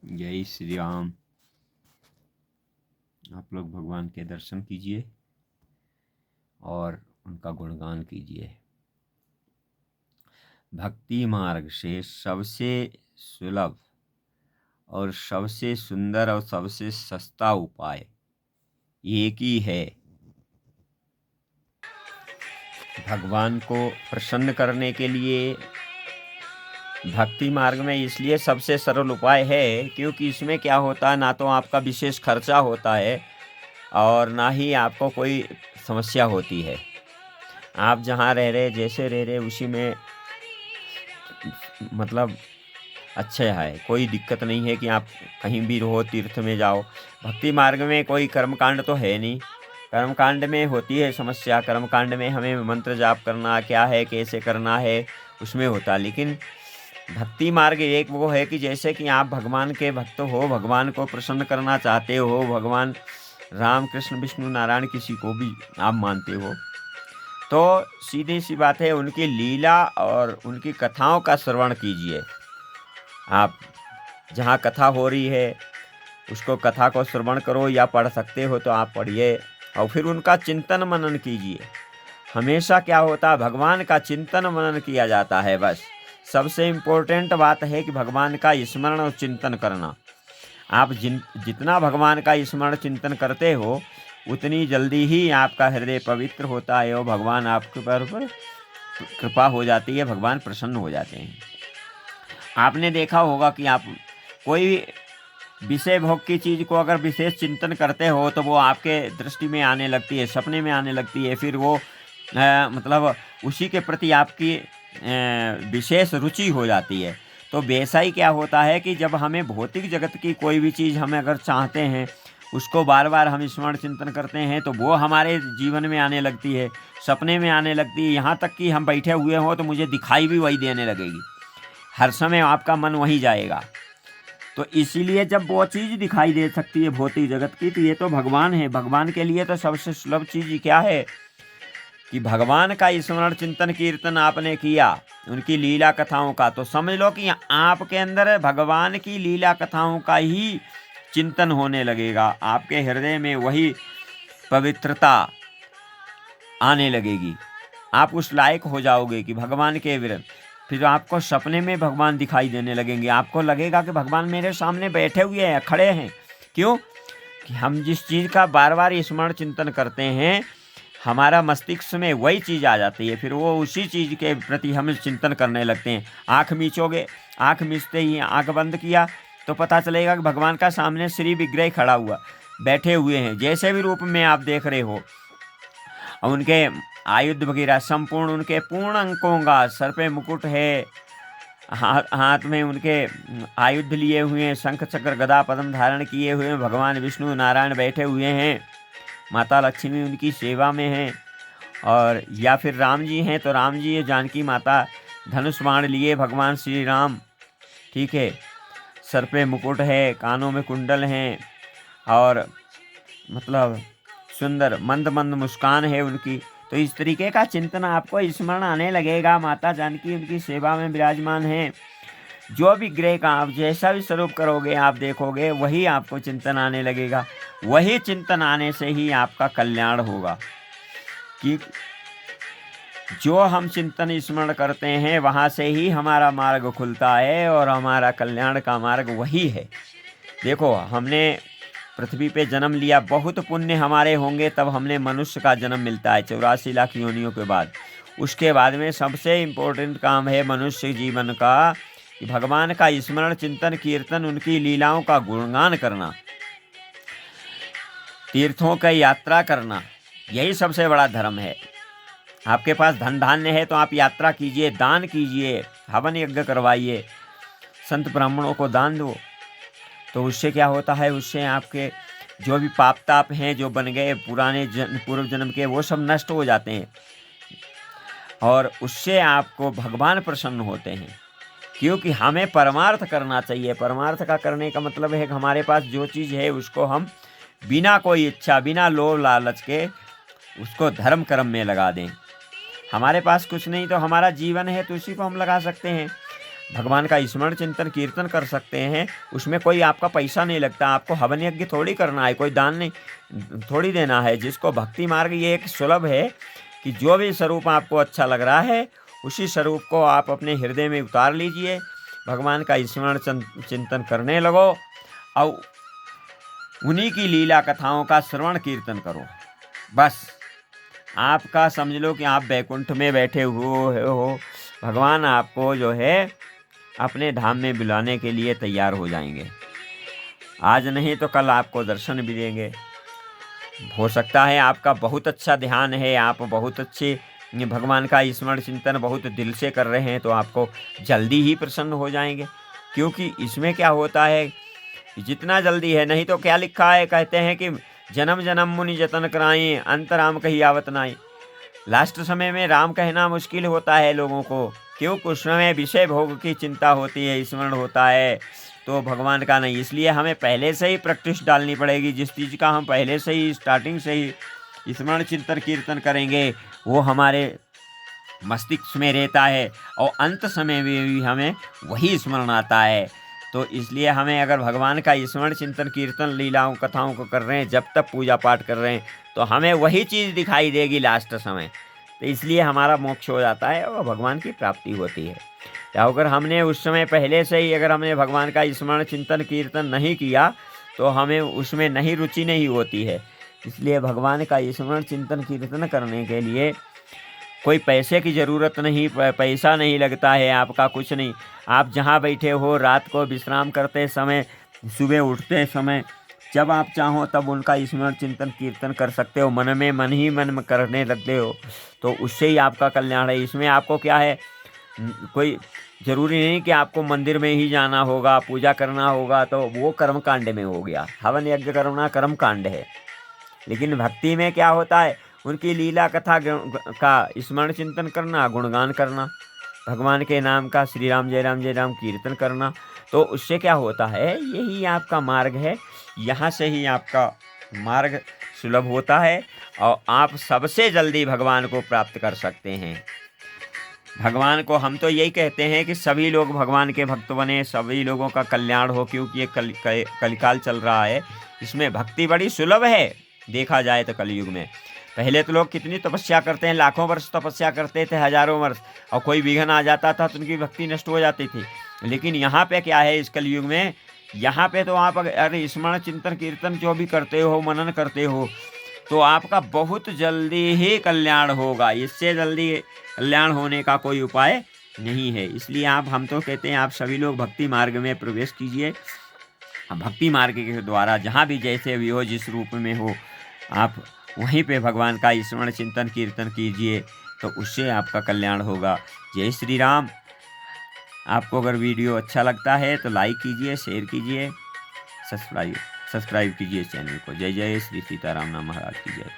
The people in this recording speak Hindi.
जय श्री राम। आप लोग भगवान के दर्शन कीजिए और उनका गुणगान कीजिए। भक्ति मार्ग से सबसे सुलभ और सबसे सुंदर और सबसे सस्ता उपाय एक ही है। भगवान को प्रसन्न करने के लिए भक्ति मार्ग में इसलिए सबसे सरल उपाय है क्योंकि इसमें क्या होता है, ना तो आपका विशेष खर्चा होता है और ना ही आपको कोई समस्या होती है। आप जहाँ रह रहे, जैसे रह रहे, उसी में मतलब अच्छे है, कोई दिक्कत नहीं है कि आप कहीं भी रहो, तीर्थ में जाओ। भक्ति मार्ग में कोई कर्मकांड तो है नहीं। कर्मकांड में होती है समस्या। कर्मकांड में हमें मंत्र जाप करना क्या है, कैसे करना है, उसमें होता। लेकिन भक्ति मार्ग एक वो है कि जैसे कि आप भगवान के भक्त हो, भगवान को प्रसन्न करना चाहते हो, भगवान राम कृष्ण विष्णु नारायण किसी को भी आप मानते हो, तो सीधी सी बात है, उनकी लीला और उनकी कथाओं का श्रवण कीजिए। आप जहाँ कथा हो रही है उसको, कथा को श्रवण करो, या पढ़ सकते हो तो आप पढ़िए और फिर उनका चिंतन मनन कीजिए। हमेशा क्या होता है, भगवान का चिंतन मनन किया जाता है। बस सबसे इम्पोर्टेंट बात है कि भगवान का स्मरण और चिंतन करना। आप जितना भगवान का स्मरण चिंतन करते हो उतनी जल्दी ही आपका हृदय पवित्र होता है और भगवान आपके पर कृपा हो जाती है, भगवान प्रसन्न हो जाते हैं। आपने देखा होगा कि आप कोई विषय भोग की चीज़ को अगर विशेष चिंतन करते हो तो वो आपके दृष्टि में आने लगती है, सपने में आने लगती है, फिर वो मतलब उसी के प्रति आपकी विशेष रुचि हो जाती है। तो वैसा ही क्या होता है कि जब हमें भौतिक जगत की कोई भी चीज़ हमें अगर चाहते हैं, उसको बार बार हम स्मरण चिंतन करते हैं तो वो हमारे जीवन में आने लगती है, सपने में आने लगती है। यहाँ तक कि हम बैठे हुए हों तो मुझे दिखाई भी वही देने लगेगी, हर समय आपका मन वहीं जाएगा। तो इसीलिए जब वो चीज़ दिखाई दे सकती है भौतिक जगत की, तो ये तो भगवान है। भगवान के लिए तो सबसे सुलभ चीज़ क्या है कि भगवान का स्मरण चिंतन कीर्तन आपने किया, उनकी लीला कथाओं का, तो समझ लो कि आपके अंदर भगवान की लीला कथाओं का ही चिंतन होने लगेगा। आपके हृदय में वही पवित्रता आने लगेगी। आप उस लायक हो जाओगे कि भगवान के विरुद्ध। फिर आपको सपने में भगवान दिखाई देने लगेंगे। आपको लगेगा कि भगवान मेरे सामने बैठे हुए हैं, खड़े हैं। क्यों? कि हम जिस चीज़ का बार बार स्मरण चिंतन करते हैं, हमारा मस्तिष्क में वही चीज़ आ जाती है, फिर वो उसी चीज़ के प्रति हम चिंतन करने लगते हैं। आँख मीचोगे, आँख मीचते ही आँख बंद किया तो पता चलेगा कि भगवान का सामने श्री विग्रह खड़ा हुआ, बैठे हुए हैं, जैसे भी रूप में आप देख रहे हो। उनके आयुध वगैरह संपूर्ण, उनके पूर्ण अंकों का, सर पे मुकुट है, हाथ में उनके आयुध लिए हुए हैं, शंख चक्र गदा पद्म धारण किए हुए हैं। भगवान विष्णु नारायण बैठे हुए हैं, माता लक्ष्मी उनकी सेवा में हैं। और या फिर राम जी हैं तो राम जी, जानकी माता धनुष बाण लिए भगवान श्री राम, ठीक है। सर पे मुकुट है, कानों में कुंडल हैं और मतलब सुंदर मंद मंद मुस्कान है उनकी। तो इस तरीके का चिंतन आपको स्मरण आने लगेगा। माता जानकी उनकी सेवा में विराजमान है। जो भी ग्रह का आप जैसा भी स्वरूप करोगे, आप देखोगे वही आपको चिंतन आने लगेगा। वही चिंतन आने से ही आपका कल्याण होगा। कि जो हम चिंतन स्मरण करते हैं वहाँ से ही हमारा मार्ग खुलता है और हमारा कल्याण का मार्ग वही है। देखो, हमने पृथ्वी पे जन्म लिया, बहुत पुण्य हमारे होंगे तब हमने मनुष्य का जन्म मिलता है 84 लाख योनियों के बाद। उसके बाद में सबसे इम्पोर्टेंट काम है मनुष्य जीवन का कि भगवान का स्मरण चिंतन कीर्तन, उनकी लीलाओं का गुणगान करना, तीर्थों की यात्रा करना, यही सबसे बड़ा धर्म है। आपके पास धन धान्य है तो आप यात्रा कीजिए, दान कीजिए, हवन यज्ञ करवाइए, संत ब्राह्मणों को दान दो। तो उससे क्या होता है, उससे आपके जो भी पाप ताप हैं जो बन गए पुराने पूर्व जन्म के, वो सब नष्ट हो जाते हैं और उससे आपको भगवान प्रसन्न होते हैं। क्योंकि हमें परमार्थ करना चाहिए। परमार्थ का करने का मतलब है कि हमारे पास जो चीज़ है उसको हम बिना कोई इच्छा, बिना लोभ लालच के उसको धर्म कर्म में लगा दें। हमारे पास कुछ नहीं तो हमारा जीवन है तो उसी को हम लगा सकते हैं। भगवान का स्मरण चिंतन कीर्तन कर सकते हैं। उसमें कोई आपका पैसा नहीं लगता, आपको हवन यज्ञ थोड़ी करना है, कोई दान नहीं थोड़ी देना है। जिसको भक्ति मार्ग ये एक सुलभ है कि जो भी स्वरूप आपको अच्छा लग रहा है उसी स्वरूप को आप अपने हृदय में उतार लीजिए, भगवान का स्मरण चिंतन करने लगो और उन्हीं की लीला कथाओं का श्रवण कीर्तन करो। बस आपका समझ लो कि आप बैकुंठ में बैठे हुए हो, भगवान आपको जो है अपने धाम में बुलाने के लिए तैयार हो जाएंगे। आज नहीं तो कल आपको दर्शन भी देंगे। हो सकता है आपका बहुत अच्छा ध्यान है, आप बहुत अच्छे भगवान का स्मरण चिंतन बहुत दिल से कर रहे हैं, तो आपको जल्दी ही प्रसन्न हो जाएंगे। क्योंकि इसमें क्या होता है, जितना जल्दी है, नहीं तो क्या लिखा है, कहते हैं कि जन्म जन्म मुनि जतन कराएं, अंत राम कही आवत नाई। लास्ट समय में राम कहना मुश्किल होता है लोगों को, क्योंकि उस समय विषय भोग की चिंता होती है, स्मरण होता है, तो भगवान का नहीं। इसलिए हमें पहले से ही प्रैक्टिस डालनी पड़ेगी। जिस चीज़ का हम पहले से ही स्टार्टिंग से ही स्मरण चिंतन कीर्तन करेंगे वो हमारे मस्तिष्क में रहता है और अंत समय में भी हमें वही स्मरण आता है। तो इसलिए हमें अगर भगवान का स्मरण चिंतन कीर्तन लीलाओं कथाओं को कर रहे हैं, जब तक पूजा पाठ कर रहे हैं, तो हमें वही चीज़ दिखाई देगी लास्ट समय। तो इसलिए हमारा मोक्ष हो जाता है और भगवान की प्राप्ति होती है। तो अगर हमने उस समय पहले से ही अगर हमने भगवान का स्मरण चिंतन कीर्तन नहीं किया तो हमें उसमें नहीं रुचि नहीं होती है। इसलिए भगवान का स्मरण चिंतन कीर्तन करने के लिए कोई पैसे की ज़रूरत नहीं, पैसा नहीं लगता है आपका, कुछ नहीं। आप जहाँ बैठे हो, रात को विश्राम करते समय, सुबह उठते समय, जब आप चाहो तब उनका स्मरण चिंतन कीर्तन कर सकते हो। मन में मन ही मन में करने लगते हो तो उससे ही आपका कल्याण है। इसमें आपको क्या है, कोई ज़रूरी नहीं कि आपको मंदिर में ही जाना होगा, पूजा करना होगा, तो वो कर्म कांड में हो गया। हवन यज्ञ करना कर्म कांड है। लेकिन भक्ति में क्या होता है, उनकी लीला कथा का स्मरण चिंतन करना, गुणगान करना, भगवान के नाम का श्री राम जय राम कीर्तन करना। तो उससे क्या होता है, यही आपका मार्ग है। यहाँ से ही आपका मार्ग सुलभ होता है और आप सबसे जल्दी भगवान को प्राप्त कर सकते हैं। भगवान को हम तो यही कहते हैं कि सभी लोग भगवान के भक्त बने, सभी लोगों का कल्याण हो, क्योंकि ये कलिकाल चल रहा है। इसमें भक्ति बड़ी सुलभ है देखा जाए तो। कलयुग में पहले तो लोग कितनी तपस्या करते हैं, लाखों वर्ष तपस्या करते थे, हजारों वर्ष, और कोई विघ्न आ जाता था तो उनकी भक्ति नष्ट हो जाती थी। लेकिन यहाँ पे क्या है, इस कलयुग में यहाँ पे तो आप अगर स्मरण चिंतन कीर्तन जो भी करते हो, मनन करते हो, तो आपका बहुत जल्दी ही कल्याण होगा। इससे जल्दी कल्याण होने का कोई उपाय नहीं है। इसलिए हम तो कहते हैं आप सभी लोग भक्ति मार्ग में प्रवेश कीजिए। भक्ति मार्ग के द्वारा जहाँ भी जैसे भी हो, जिस रूप में हो, आप वहीं पे भगवान का स्मरण चिंतन कीर्तन कीजिए, तो उससे आपका कल्याण होगा। जय श्री राम। आपको अगर वीडियो अच्छा लगता है तो लाइक कीजिए, शेयर कीजिए, सब्सक्राइब कीजिए चैनल को। जय जय श्री सीताराम महाराज की जय।